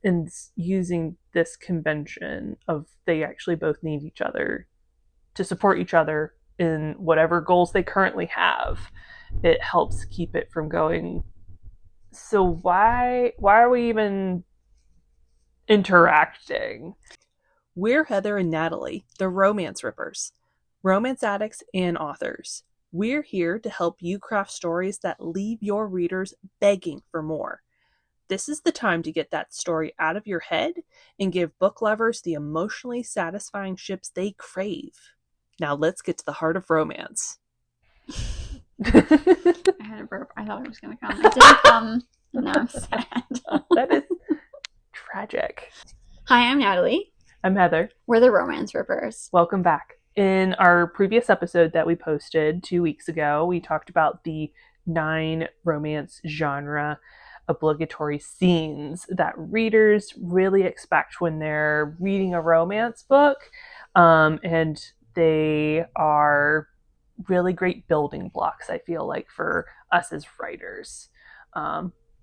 and using this convention of they actually both need each other to support each other in whatever goals they currently have, it helps keep it from going, so why are we even interacting? We're Heather and Natalie, the Romance Rippers, romance addicts and authors. We're here to help you craft stories that leave your readers begging for more. This is the time to get that story out of your head and give book lovers the emotionally satisfying ships they crave. Now let's get to the heart of romance. I had a burp. I thought it was going to come. It didn't come. Now I'm sad. That is tragic. Hi, I'm Natalie. I'm Heather. We're the Romance Rippers. Welcome back. In our previous episode that we posted 2 weeks ago, we talked about the 9 romance genre obligatory scenes that readers really expect when they're reading a romance book. And they are really great building blocks, I feel like, for us as writers.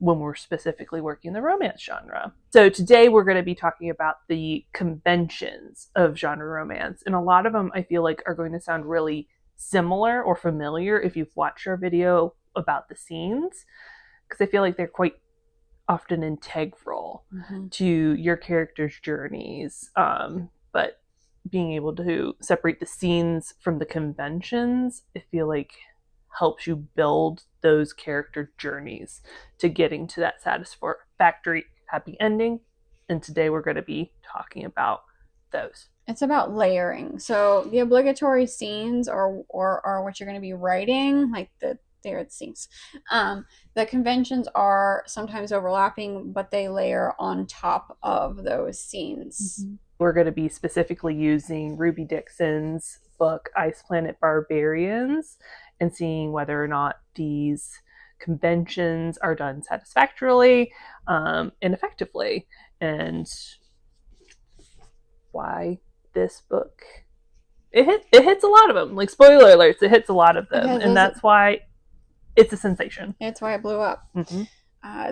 When we're specifically working in the romance genre. So today we're going to be talking about the conventions of genre romance. And a lot of them I feel like are going to sound really similar or familiar if you've watched our video about the scenes, because I feel like they're quite often integral to your characters' journeys. But being able to separate the scenes from the conventions, I feel like helps you build those character journeys to getting to that satisfactory happy ending. And today we're going to be talking about those. It's about layering. So the obligatory scenes or what you're going to be writing, like the scenes. The conventions are sometimes overlapping, but they layer on top of those scenes. Mm-hmm. We're going to be specifically using Ruby Dixon's book, Planet Barbarians, and seeing whether or not these conventions are done satisfactorily and effectively, and why this book it hits a lot of them. Like, spoiler alerts, it hits a lot of them, and that's why it's a sensation. It's why it blew up.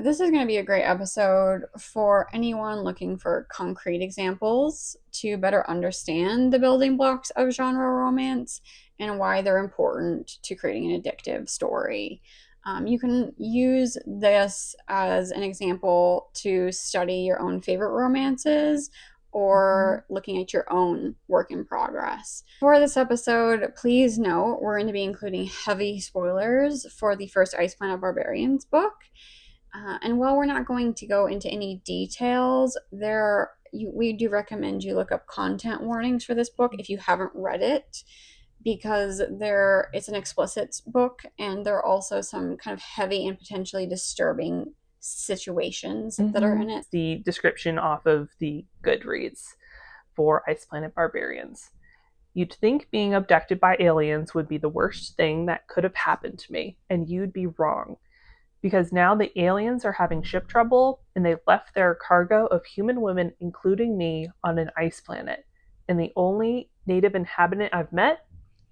This is going to be a great episode for anyone looking for concrete examples to better understand the building blocks of genre romance and why they're important to creating an addictive story. You can use this as an example to study your own favorite romances or looking at your own work in progress. For this episode, please note we're going to be including heavy spoilers for the first Planet Barbarians book. And while we're not going to go into any details, we do recommend you look up content warnings for this book if you haven't read it, because it's an explicit book and there are also some kind of heavy and potentially disturbing situations that are in it. The description off of the Goodreads for Planet Barbarians. You'd think being abducted by aliens would be the worst thing that could have happened to me, and you'd be wrong. Because now the aliens are having ship trouble, and they've left their cargo of human women, including me, on an ice planet. And the only native inhabitant I've met,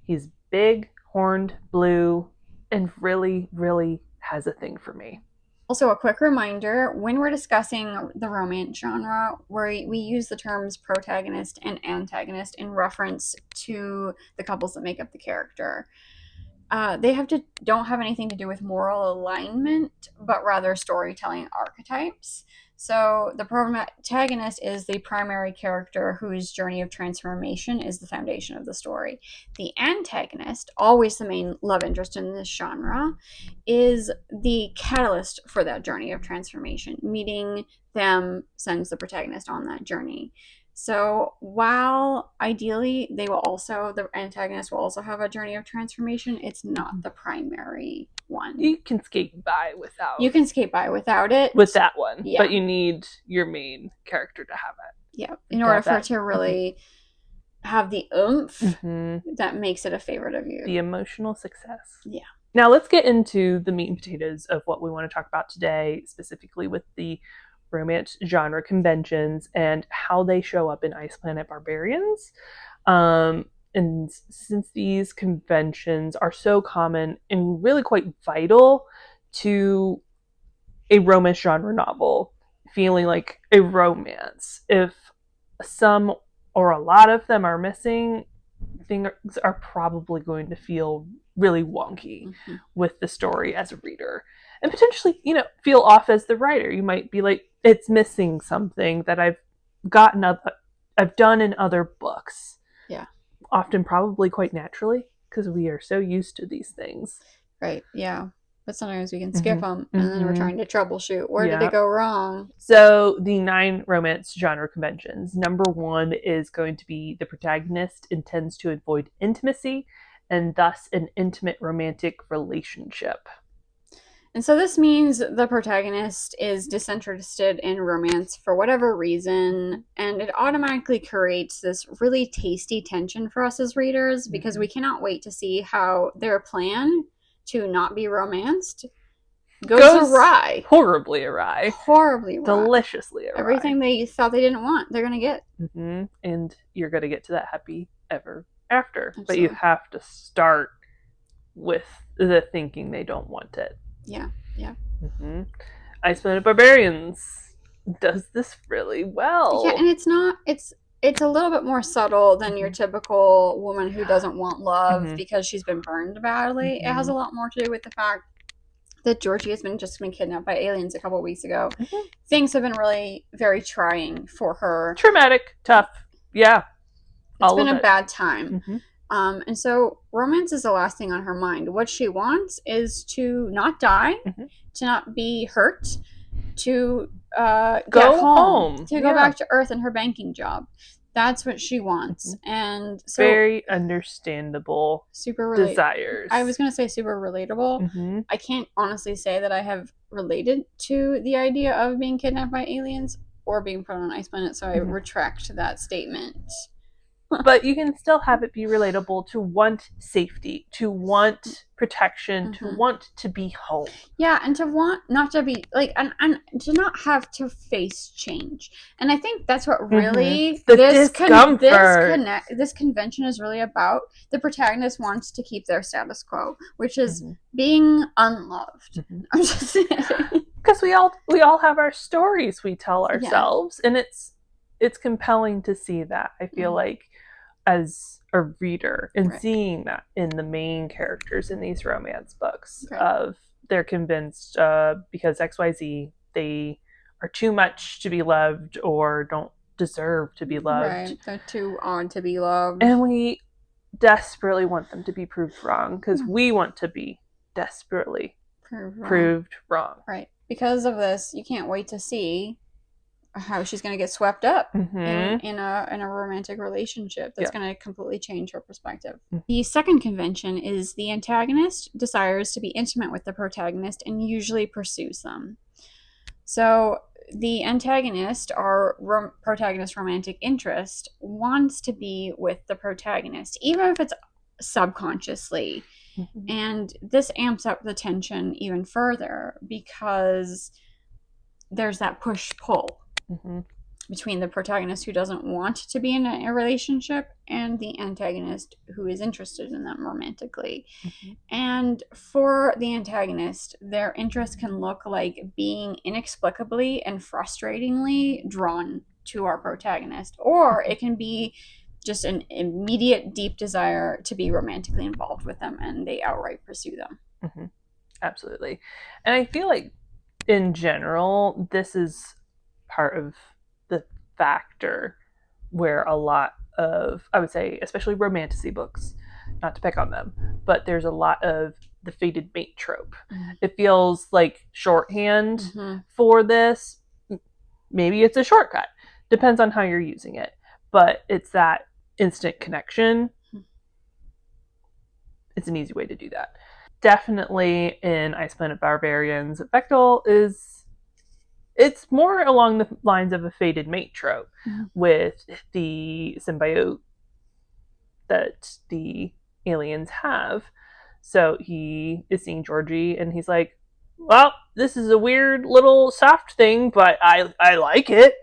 he's big, horned, blue, and really, really has a thing for me. Also, a quick reminder, when we're discussing the romance genre, we use the terms protagonist and antagonist in reference to the couples that make up the character. They don't have anything to do with moral alignment, but rather storytelling archetypes. So the protagonist is the primary character whose journey of transformation is the foundation of the story. The antagonist, always the main love interest in this genre, is the catalyst for that journey of transformation. Meeting them sends the protagonist on that journey. So while ideally the antagonist will also have a journey of transformation, it's not the primary one. You can skate by without it. With that one. Yeah. But you need your main character to have it. Yeah. In order for it to really have the oomph that makes it a favorite of you. The emotional success. Yeah. Now let's get into the meat and potatoes of what we want to talk about today, specifically with the romance genre conventions and how they show up in Planet Barbarians. And since these conventions are so common and really quite vital to a romance genre novel, I feeling like a romance. If some or a lot of them are missing, things are probably going to feel really wonky with the story as a reader, and potentially, feel off as the writer. You might be like, it's missing something that I've done in other books. Yeah. Often probably quite naturally, because we are so used to these things. Right, yeah. But sometimes we can skip them, and then we're trying to troubleshoot. Where did it go wrong? So the 9 romance genre conventions. Number 1 is going to be the protagonist intends to avoid intimacy, and thus an intimate romantic relationship. And so this means the protagonist is disinterested in romance for whatever reason, and it automatically creates this really tasty tension for us as readers, because we cannot wait to see how their plan to not be romanced goes awry. Horribly awry. Horribly awry. Deliciously awry. Everything they thought they didn't want, they're going to get. And you're going to get to that happy ever after. Absolutely. But you have to start with the thinking they don't want it. Yeah, yeah. Planet Barbarians does this really well. Yeah, and it's a little bit more subtle than your typical woman who doesn't want love because she's been burned badly. It has a lot more to do with the fact that Georgie has just been kidnapped by aliens a couple of weeks ago. Things have been really very trying for her. Traumatic, tough, yeah. It's been a bad time. And so romance is the last thing on her mind. What she wants is to not die, to not be hurt, to go home, to go back to Earth and her banking job. That's what she wants. And so very understandable desires. I was going to say super relatable. I can't honestly say that I have related to the idea of being kidnapped by aliens or being put on an ice planet, so I retract that statement. But you can still have it be relatable to want safety, to want protection, to want to be home. Yeah, and to want not to be like, and to not have to face change. And I think that's what really this convention is really about. The protagonist wants to keep their status quo, which is being unloved. I'm just saying. Because we all have our stories we tell ourselves, and it's compelling to see that. I feel like, as a reader, and seeing that in the main characters in these romance books, of they're convinced because XYZ they are too much to be loved or don't deserve to be loved. Right, they're too odd to be loved. And we desperately want them to be proved wrong, because we want to be desperately proved wrong. Right. Because of this, you can't wait to see how she's going to get swept up in a romantic relationship that's going to completely change her perspective. The second convention is the antagonist desires to be intimate with the protagonist and usually pursues them. So the antagonist, or protagonist romantic interest, wants to be with the protagonist, even if it's subconsciously. And this amps up the tension even further, because there's that push-pull between the protagonist who doesn't want to be in a relationship and the antagonist who is interested in them romantically. And for the antagonist, their interest can look like being inexplicably and frustratingly drawn to our protagonist, or it can be just an immediate deep desire to be romantically involved with them, and they outright pursue them. Absolutely. And I feel like in general, this is part of the factor where a lot of, I would say, especially romantasy books, not to pick on them, but there's a lot of the fated mate trope. It feels like shorthand for this. Maybe it's a shortcut. Depends on how you're using it. But it's that instant connection. It's an easy way to do that. Definitely in Planet Barbarians, Bechtel it's more along the lines of a fated mate trope, with the symbiote that the aliens have. So he is seeing Georgie and he's like, well, this is a weird little soft thing, but I like it.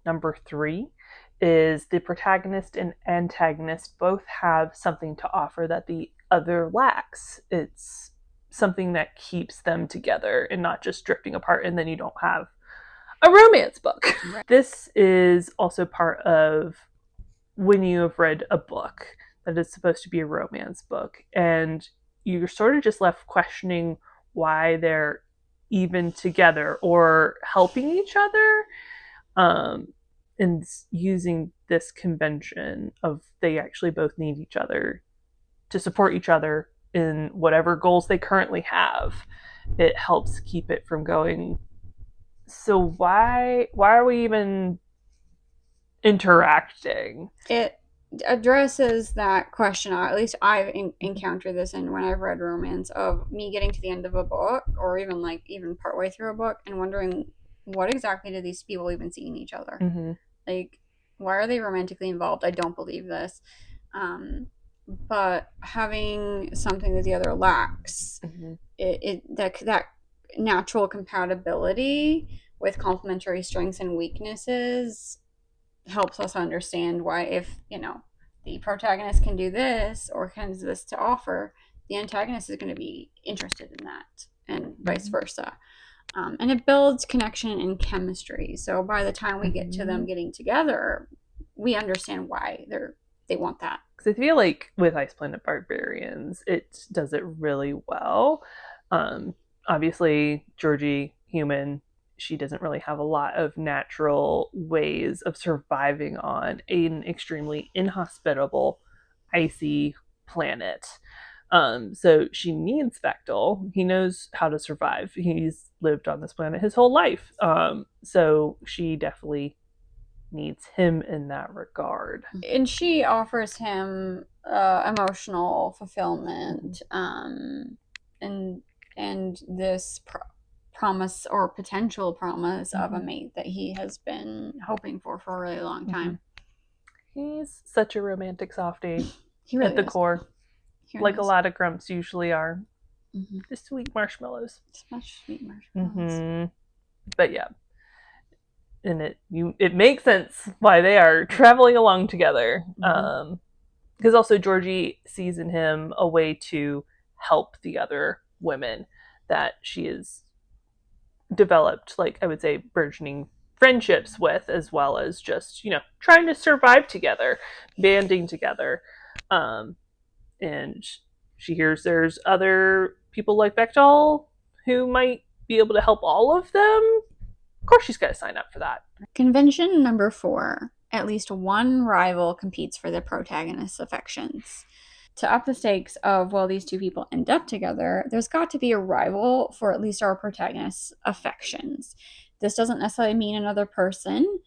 Number 3 is the protagonist and antagonist both have something to offer that the other lacks. It's something that keeps them together and not just drifting apart, and then you don't have a romance book. Right. This is also part of when you have read a book that is supposed to be a romance book, and you're sort of just left questioning why they're even together or helping each other, and using this convention of they actually both need each other to support each other in whatever goals they currently have. It helps keep it from going, so why are we even interacting? It addresses that question, or at least I've encountered this in when I've read romance, of me getting to the end of a book, or even partway through a book, and wondering, what exactly do these people even see in each other? Mm-hmm. Like, why are they romantically involved? I don't believe this. But having something that the other lacks, Mm-hmm. that natural compatibility with complementary strengths and weaknesses helps us understand why, if the protagonist can do this or has this to offer, the antagonist is going to be interested in that, and vice versa. And it builds connection and chemistry. So by the time we get to them getting together, we understand why they want that. Because I feel like with Planet Barbarians, it does it really well. Obviously, Georgie, human, she doesn't really have a lot of natural ways of surviving on an extremely inhospitable, icy planet. So she needs Vectel. He knows how to survive. He's lived on this planet his whole life. So she definitely needs him in that regard. And she offers him emotional fulfillment, and this promise, or potential promise, of a mate that he has been hoping for a really long time. He's such a romantic softie. He really at the is. core, Really like a lot of grumps usually are. The sweet marshmallows. Much sweet marshmallows. But yeah, and it makes sense why they are traveling along together. Because also Georgie sees in him a way to help the other women that she has developed, like I would say, burgeoning friendships with, as well as just trying to survive together, banding together. And she hears there's other people like Bechdel who might be able to help all of them. Of course she's got to sign up for that. Convention number 4. At least one rival competes for the protagonist's affections. To up the stakes of, well, these two people end up together, there's got to be a rival for at least our protagonist's affections. This doesn't necessarily mean another person,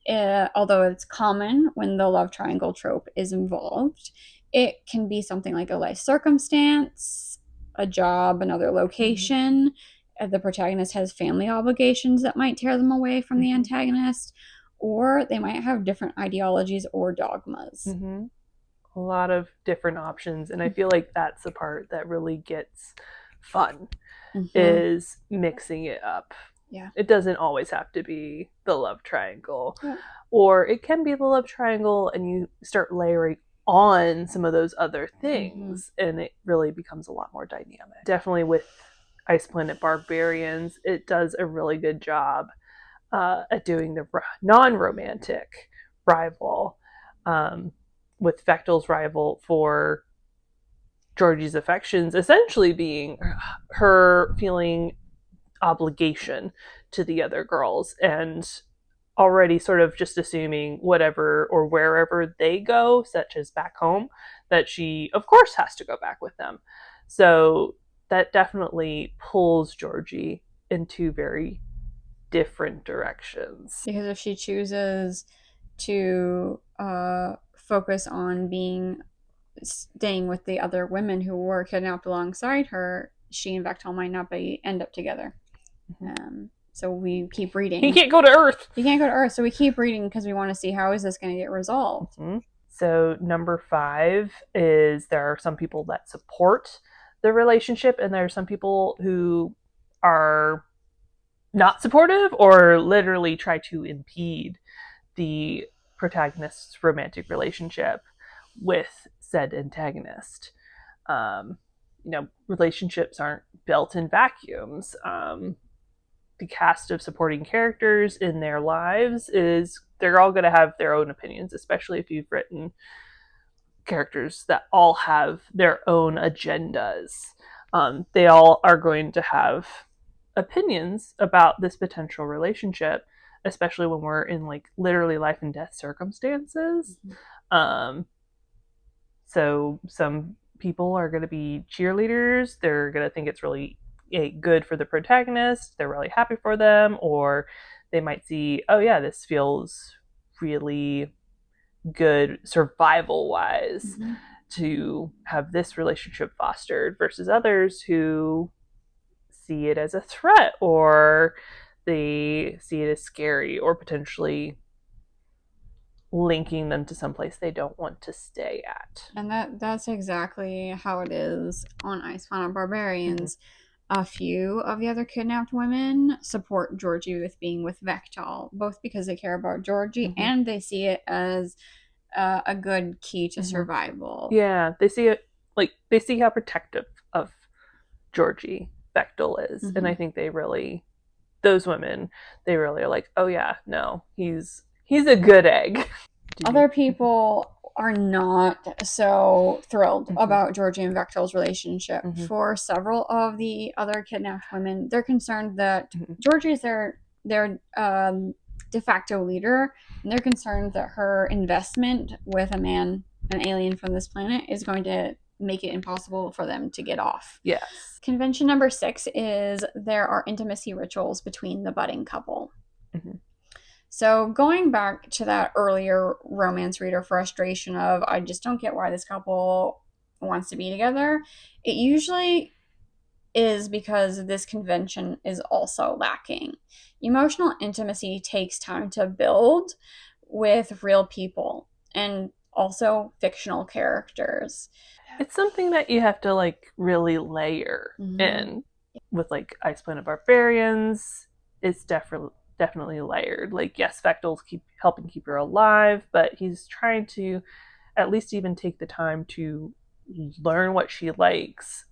although it's common when the love triangle trope is involved. It can be something like a life circumstance, a job, another location. The protagonist has family obligations that might tear them away from the antagonist, or they might have different ideologies or dogmas. A lot of different options, and I feel like that's the part that really gets fun, is mixing it up. Yeah. It doesn't always have to be the love triangle, or it can be the love triangle and you start layering on some of those other things, and it really becomes a lot more dynamic. Definitely with Planet Barbarians, it does a really good job at doing the non-romantic rival, with Vectel's rival for Georgie's affections essentially being her feeling obligation to the other girls, and already sort of just assuming whatever or wherever they go, such as back home, that she of course has to go back with them. So that definitely pulls Georgie into very different directions. Because if she chooses to focus on staying with the other women who were kidnapped alongside her, she and Vectel might not end up together. So we keep reading. He can't go to Earth. So we keep reading because we want to see, how is this going to get resolved. So number 5 is there are some people that support the relationship, and there are some people who are not supportive or literally try to impede the protagonist's romantic relationship with said antagonist. Relationships aren't built in vacuums. the cast of supporting characters in their lives is they're all going to have their own opinions, especially if you've written characters that all have their own agendas. They all are going to have opinions about this potential relationship, especially when we're in like literally life and death circumstances. So some people are going to be cheerleaders. They're going to think it's really good for the protagonist. They're really happy for them, or they might see, oh yeah, this feels really good survival wise to have this relationship fostered, versus others who see it as a threat, or they see it as scary, or potentially linking them to someplace they don't want to stay at. And that's exactly how it is on Planet Barbarians. A few of the other kidnapped women support Georgie with being with Vectal, both because they care about Georgie and they see it as a good key to survival. Yeah, they see it like they see how protective of Georgie Vectal is, and I think they really, those women, they really are like, oh yeah, no, he's a good egg. Other people are not so thrilled about Georgie and Vectal's relationship. For several of the other kidnapped women, they're concerned that Georgie is their de facto leader, and they're concerned that her investment with a man, an alien from this planet, is going to make it impossible for them to get off. Yes. Convention number 6 is there are intimacy rituals between the budding couple. So going back to that earlier romance reader frustration of, I just don't get why this couple wants to be together, it usually is because this convention is also lacking. Emotional intimacy takes time to build with real people and also fictional characters. It's something that you have to like really layer in. With like Planet Barbarians, it's definitely layered. Like, yes, Vectal's helping keep her alive, but he's trying to at least even take the time to learn what she likes,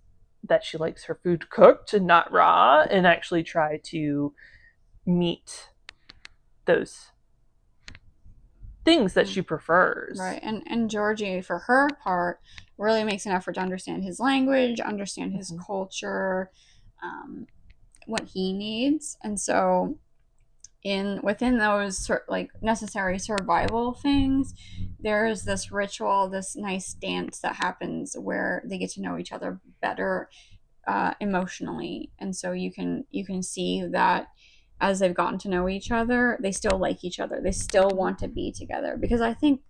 that she likes her food cooked and not raw, and actually try to meet those things that she prefers. Right. And Georgie, for her part, really makes an effort to understand his language, understand his culture, what he needs. And so within those like necessary survival things, there's this ritual, this nice dance that happens where they get to know each other better emotionally. And so you can see that as they've gotten to know each other, they still like each other. They still want to be together. Because I think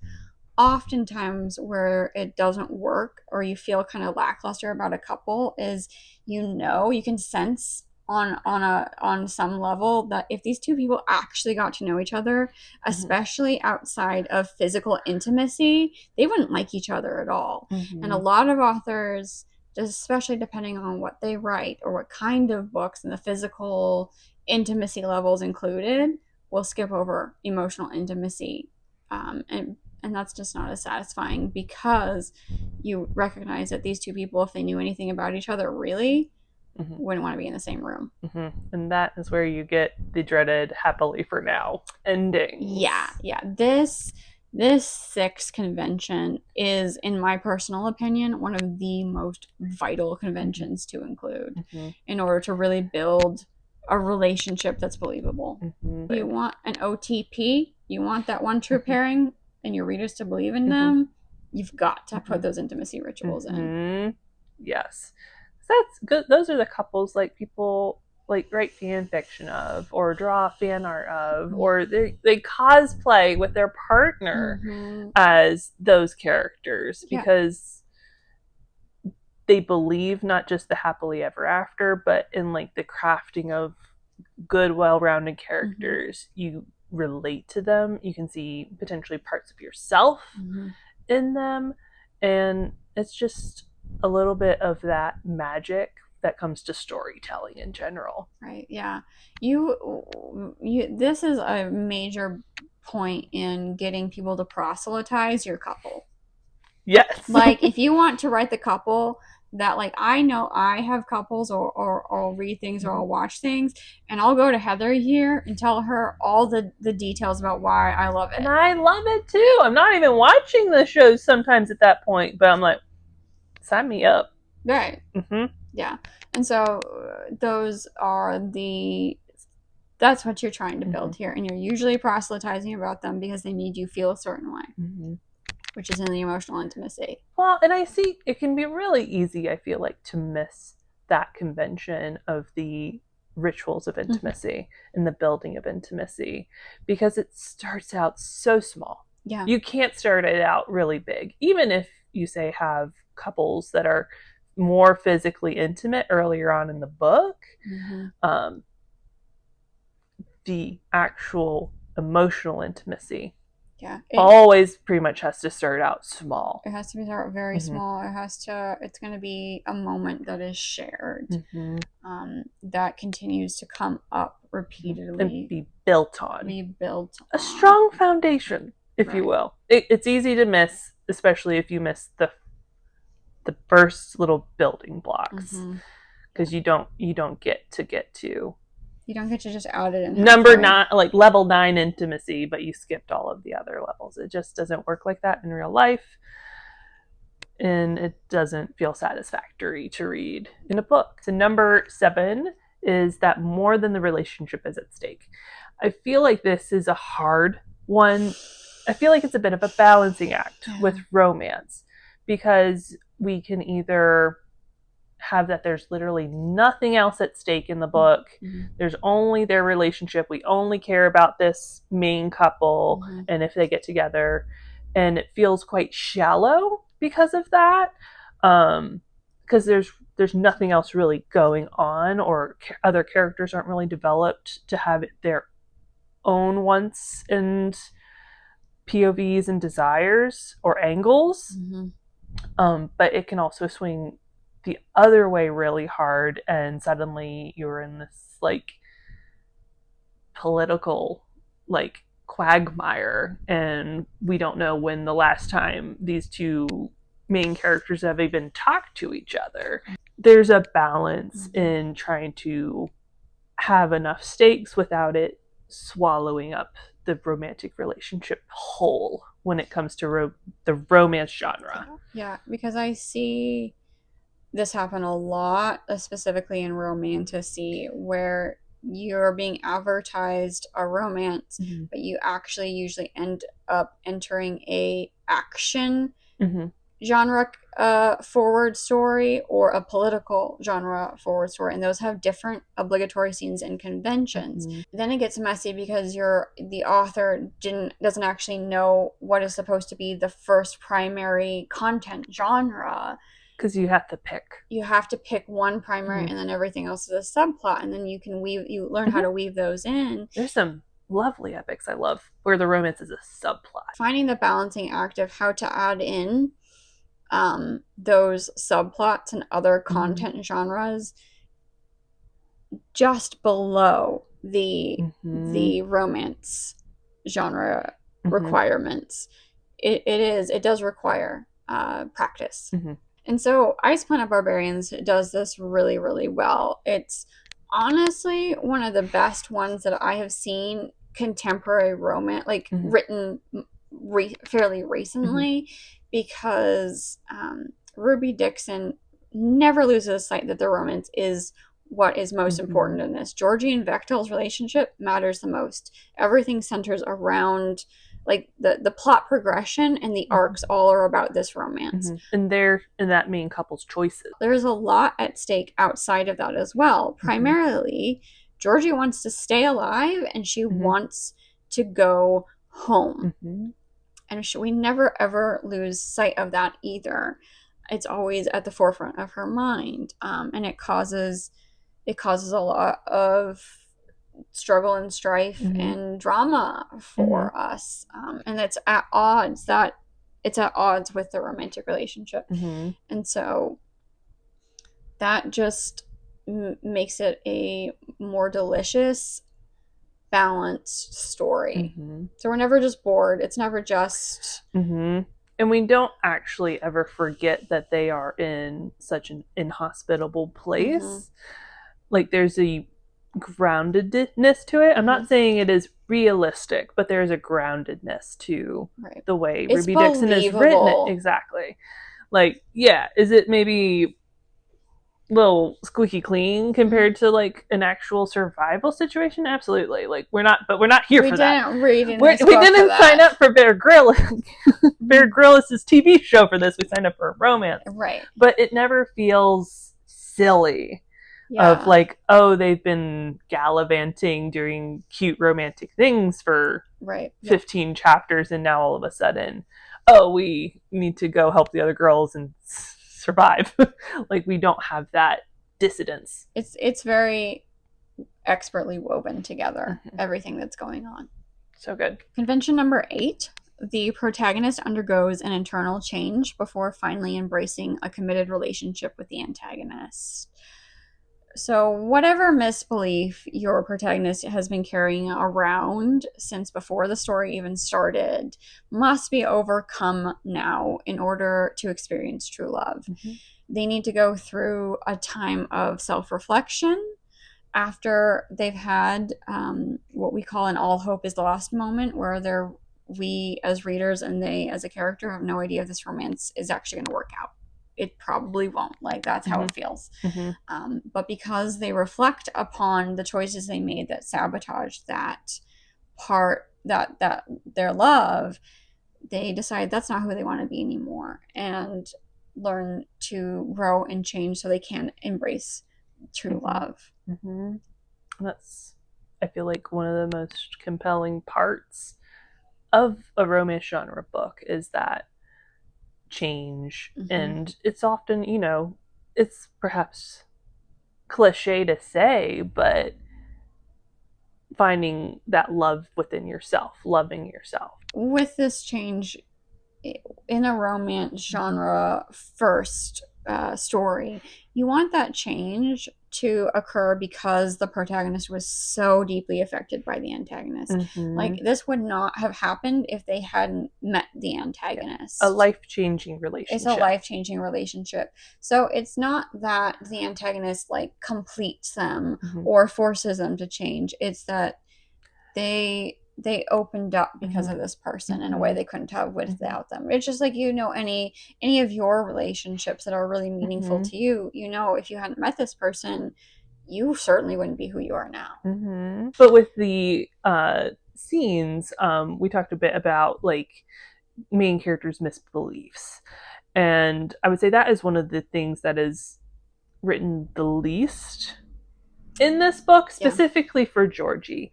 oftentimes where it doesn't work, or you feel kind of lackluster about a couple, is you can sense on some level that if these two people actually got to know each other, especially outside of physical intimacy, they wouldn't like each other at all. And a lot of authors, especially depending on what they write or what kind of books and the physical intimacy levels included, will skip over emotional intimacy, and that's just not as satisfying, because you recognize that these two people, if they knew anything about each other, really wouldn't want to be in the same room. And that is where you get the dreaded happily for now ending. Yeah. This 6th convention is, in my personal opinion, one of the most vital conventions to include in order to really build a relationship that's believable. You want an OTP, you want that one true pairing, and your readers to believe in them, you've got to put those intimacy rituals in. Yes. So that's good. Those are the couples like people like write fan fiction of, or draw fan art of, or they cosplay with their partner as those characters, because they believe not just the happily ever after, but in like the crafting of good, well-rounded characters. You relate to them. You can see potentially parts of yourself in them, and it's just a little bit of that magic that comes to storytelling in general. Right. Yeah. This is a major point in getting people to proselytize your couple. Yes. Like, if you want to write the couple that, like, I know I have couples, or I'll read things or I'll watch things, and I'll go to Heather here and tell her all the details about why I love it. And I love it too. I'm not even watching the shows sometimes at that point, but I'm like, sign me up. Right. Mm-hmm. Yeah. And so those are that's what you're trying to build here. And you're usually proselytizing about them because they made you feel a certain way, which is in the emotional intimacy. Well, and I see it can be really easy, I feel like, to miss that convention of the rituals of intimacy and the building of intimacy because it starts out so small. Yeah. You can't start it out really big. Even if you say have couples that are more physically intimate earlier on in the book, the actual emotional intimacy always pretty much has to start out small. It has to start very small. It's going to be a moment that is shared, that continues to come up repeatedly. And be built on. A strong foundation, if you will. It's easy to miss, especially if you miss the first little building blocks, because you don't get to. You don't get to just add it in. Number 9, like level 9 intimacy, but you skipped all of the other levels. It just doesn't work like that in real life. And it doesn't feel satisfactory to read in a book. So number 7 is that more than the relationship is at stake. I feel like this is a hard one. I feel like it's a bit of a balancing act with romance, because we can either have that there's literally nothing else at stake in the book. There's only their relationship. We only care about this main couple and if they get together, and it feels quite shallow because of that, because there's nothing else really going on, or other characters aren't really developed to have their own wants and POVs and desires or angles. But it can also swing the other way really hard, and suddenly you're in this like political like quagmire, and we don't know when the last time these two main characters have even talked to each other. There's a balance in trying to have enough stakes without it swallowing up the romantic relationship whole when it comes to the romance genre. Yeah, because I see this happen a lot, specifically in romantasy, where you're being advertised a romance, but you actually usually end up entering a action genre forward story, or a political genre forward story, and those have different obligatory scenes and conventions. Then it gets messy because the author doesn't actually know what is supposed to be the first primary content genre, because you have to pick one primary, and then everything else is a subplot, and then you learn how to weave those in. There's some lovely epics I love where the romance is a subplot. Finding the balancing act of how to add in those subplots and other content genres just below the romance genre requirements. It does require practice. And so Ice Planet Barbarians does this really, really well. It's honestly one of the best ones that I have seen contemporary romance, like written fairly recently, because Ruby Dixon never loses sight that the romance is what is most important in this. Georgie and Vectel's relationship matters the most. Everything centers around like the plot progression, and the arcs all are about this romance. And they're in that main couple's choices. There's a lot at stake outside of that as well. Primarily, Georgie wants to stay alive, and she wants to go home. And we never ever lose sight of that either. It's always at the forefront of her mind, and it causes a lot of struggle and strife and drama for us, and it's at odds with the romantic relationship, and so that just makes it a more delicious, balanced story. So we're never just bored. It's never just And we don't actually ever forget that they are in such an inhospitable place. Mm-hmm. Like, there's a groundedness to it. I'm not saying it is realistic, but there's a groundedness to the way it's Ruby Dixon has written it. Exactly. Like, yeah, is it maybe a little squeaky clean compared to like an actual survival situation? Absolutely. Like, we're not here for that. We didn't sign up for Bear Grylls. Bear Grylls' TV show for this. We signed up for a romance. Right. But it never feels silly. Yeah. Of like, oh, they've been gallivanting, doing cute romantic things for 15 chapters, and now all of a sudden, oh, we need to go help the other girls and survive. Like, we don't have that dissidence. It's very expertly woven together, everything that's going on. So good. Convention number 8. The protagonist undergoes an internal change before finally embracing a committed relationship with the antagonist. So whatever misbelief your protagonist has been carrying around since before the story even started must be overcome now in order to experience true love. Mm-hmm. They need to go through a time of self-reflection after they've had what we call an all hope is lost moment, where we as readers and they as a character have no idea if this romance is actually going to work out. It probably won't. Like, that's how it feels. Mm-hmm. But because they reflect upon the choices they made that sabotaged that part, that their love, they decide that's not who they want to be anymore, and learn to grow and change so they can embrace true love. Mm-hmm. That's, I feel like, one of the most compelling parts of a romance genre book is that change. And it's often, it's perhaps cliche to say, but finding that love within yourself, loving yourself. With this change in a romance genre first story, you want that change to occur because the protagonist was so deeply affected by the antagonist. Like, this would not have happened if they hadn't met the antagonist. A life-changing relationship. It's a life-changing relationship. So it's not that the antagonist like completes them or forces them to change. It's that they opened up because of this person in a way they couldn't have without them. It's just like, any of your relationships that are really meaningful to you, if you hadn't met this person, you certainly wouldn't be who you are now. But with the scenes, we talked a bit about like main characters' misbeliefs, and I would say that is one of the things that is written the least in this book, specifically for Georgie.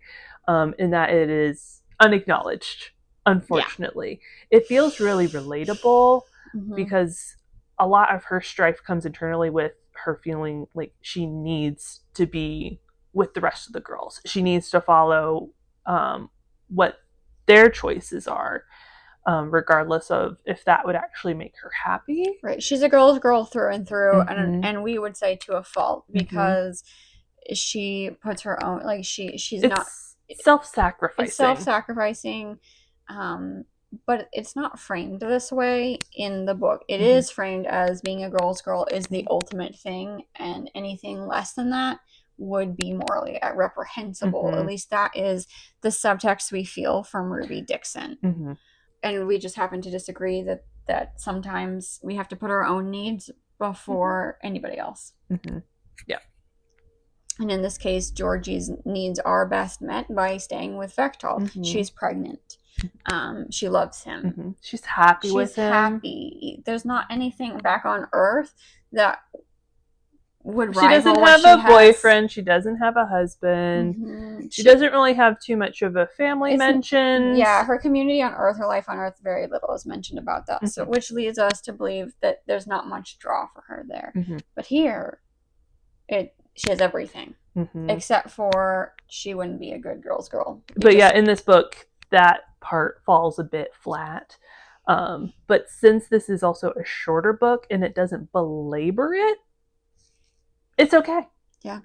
In that it is unacknowledged, unfortunately. It feels really relatable because a lot of her strife comes internally with her feeling like she needs to be with the rest of the girls. She needs to follow what their choices are, regardless of if that would actually make her happy. Right. She's a girl's girl through and through, and we would say to a fault, because she puts her own, like, she's not... self-sacrificing. It's self-sacrificing, but it's not framed this way in the book. It is framed as being a girl's girl is the ultimate thing, and anything less than that would be morally reprehensible. At least that is the subtext we feel from Ruby Dixon. And we just happen to disagree that sometimes we have to put our own needs before anybody else. Yeah. And in this case, Georgie's needs are best met by staying with Vectal. She's pregnant. She loves him. She's happy with him. She's happy. There's not anything back on Earth that would rival. She doesn't have a boyfriend. She doesn't have a husband. She doesn't really have too much of a family mentioned. Yeah, her community on Earth, her life on Earth, very little is mentioned about that. So, which leads us to believe that there's not much draw for her there. But here, she has everything, except for she wouldn't be a good girl's girl. But yeah, in this book, that part falls a bit flat. But since this is also a shorter book and it doesn't belabor it, it's okay. Yeah.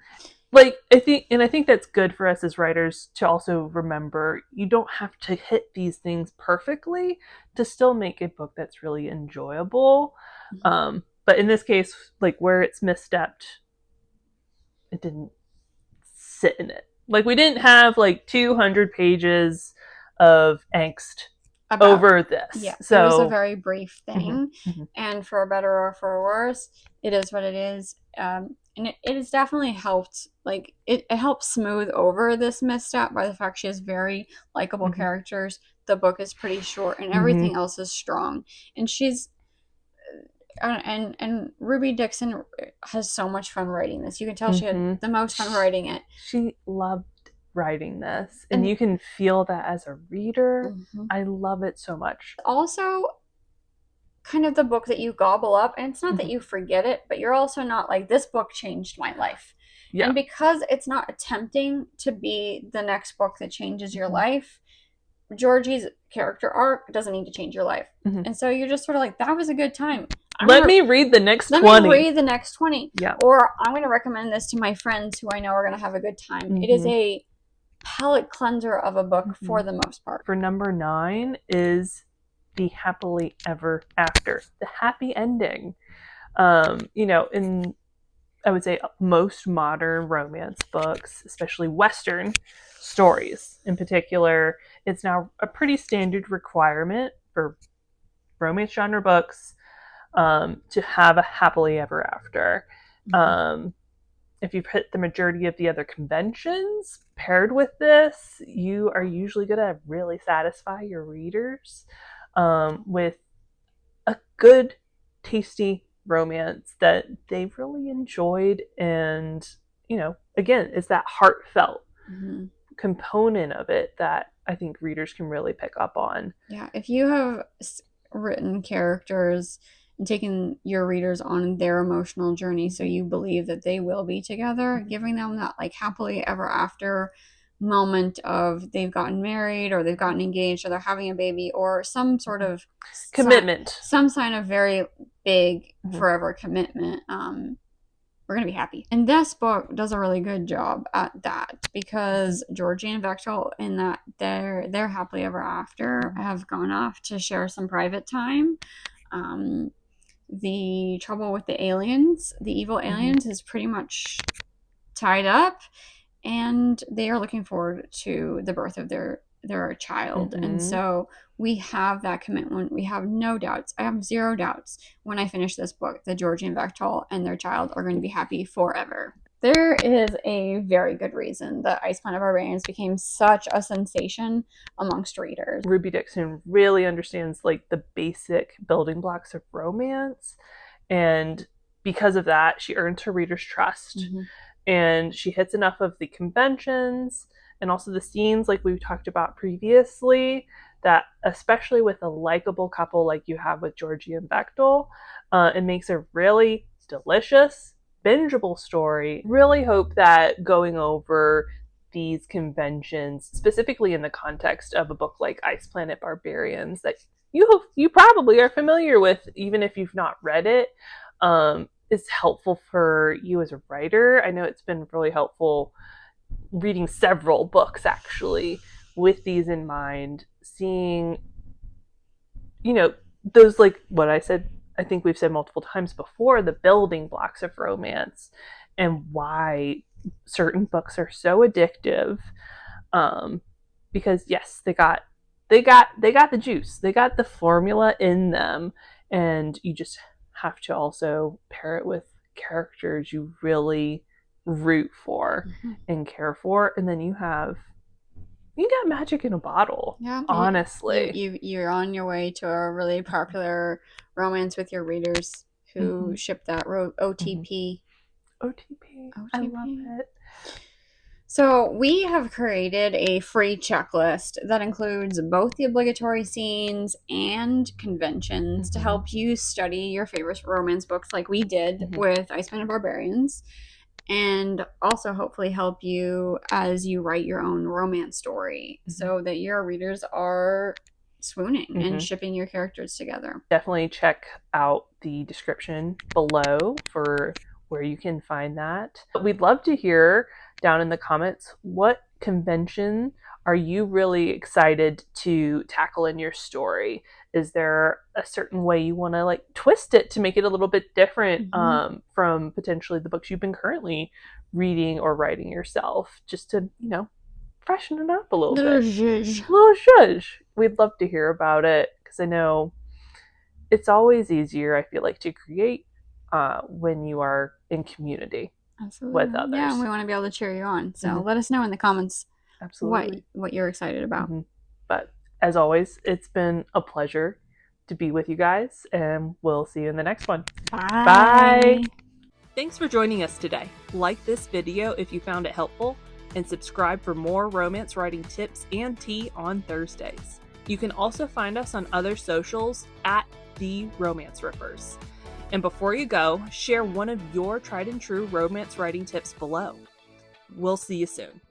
like I think that's good for us as writers to also remember you don't have to hit these things perfectly to still make a book that's really enjoyable. But in this case, like where it's misstepped, it didn't sit in it. Like we didn't have like 200 pages of angst over this. Yeah, so it was a very brief thing, mm-hmm. and for better or for worse, it is what it is. And it has definitely helped. Like it helps smooth over this misstep by the fact she has very likable characters. The book is pretty short, and everything else is strong. And she's and Ruby Dixon has so much fun writing this. You can tell she had the most fun writing it. She loved writing this, and you can feel that as a reader. I love it so much. Also, kind of the book that you gobble up, and it's not that you forget it, but you're also not like, this book changed my life. Yeah. And because it's not attempting to be the next book that changes your life, Georgie's character arc doesn't need to change your life. And so you're just sort of like, that was a good time. Let me read the next 20. Let me read the next 20. Yeah. Or I'm going to recommend this to my friends who I know are going to have a good time. It is a palate cleanser of a book for the most part. For number 9 is the happily ever after, the happy ending. In I would say most modern romance books, especially Western stories in particular, it's now a pretty standard requirement for romance genre books to have a happily ever after. If you've hit the majority of the other conventions paired with this, you are usually going to really satisfy your readers with a good, tasty romance that they've really enjoyed. And, again, it's that heartfelt component of it that I think readers can really pick up on. Yeah, if you have written characters and taken your readers on their emotional journey so you believe that they will be together, giving them that like happily ever after moment of they've gotten married or they've gotten engaged or they're having a baby or some sort of commitment, some sign of very big forever commitment, we're going to be happy. And this book does a really good job at that, because Georgie and Vector, in that they're happily ever after, have gone off to share some private time. The trouble with the aliens, the evil aliens, is pretty much tied up, and they are looking forward to the birth of their child. And so we have that commitment. We have no doubts. I have zero doubts when I finish this book that Georgie and Vector and their child are going to be happy forever. There is a very good reason that Planet Barbarians became such a sensation amongst readers. Ruby Dixon really understands like the basic building blocks of romance, and because of that, she earns her readers' trust. And she hits enough of the conventions and also the scenes like we've talked about previously, that especially with a likable couple like you have with Georgie and Bechtel, it makes a really delicious, bingeable story. Really hope that going over these conventions, specifically in the context of a book like Planet Barbarians, that you probably are familiar with, even if you've not read it, is helpful for you as a writer. I know it's been really helpful reading several books actually with these in mind, seeing, those, like what I said, I think we've said multiple times before, the building blocks of romance and why certain books are so addictive. Because yes, they got the juice, they got the formula in them, and you just have to also pair it with characters you really root for and care for, and then you got magic in a bottle. Yeah, honestly, you're on your way to a really popular romance with your readers who ship that OTP. OTP. I love it. So we have created a free checklist that includes both the obligatory scenes and conventions to help you study your favorite romance books like we did with Planet Barbarians, and also hopefully help you as you write your own romance story so that your readers are swooning and shipping your characters together. Definitely check out the description below for where you can find that. We'd love to hear down in the comments, what convention are you really excited to tackle in your story? Is there a certain way you want to like twist it to make it a little bit different from potentially the books you've been currently reading or writing yourself, just to, you know, freshen it up a little bit. Little zhuzh. We'd love to hear about it, because I know it's always easier, I feel like, to create when you are in community. Absolutely. With others. Yeah, we want to be able to cheer you on. So let us know in the comments Absolutely. what you're excited about. But as always, it's been a pleasure to be with you guys, and we'll see you in the next one. Bye. Bye. Thanks for joining us today. Like this video if you found it helpful, and subscribe for more romance writing tips and tea on Thursdays. You can also find us on other socials at The Romance Rippers. And before you go, share one of your tried and true romance writing tips below. We'll see you soon.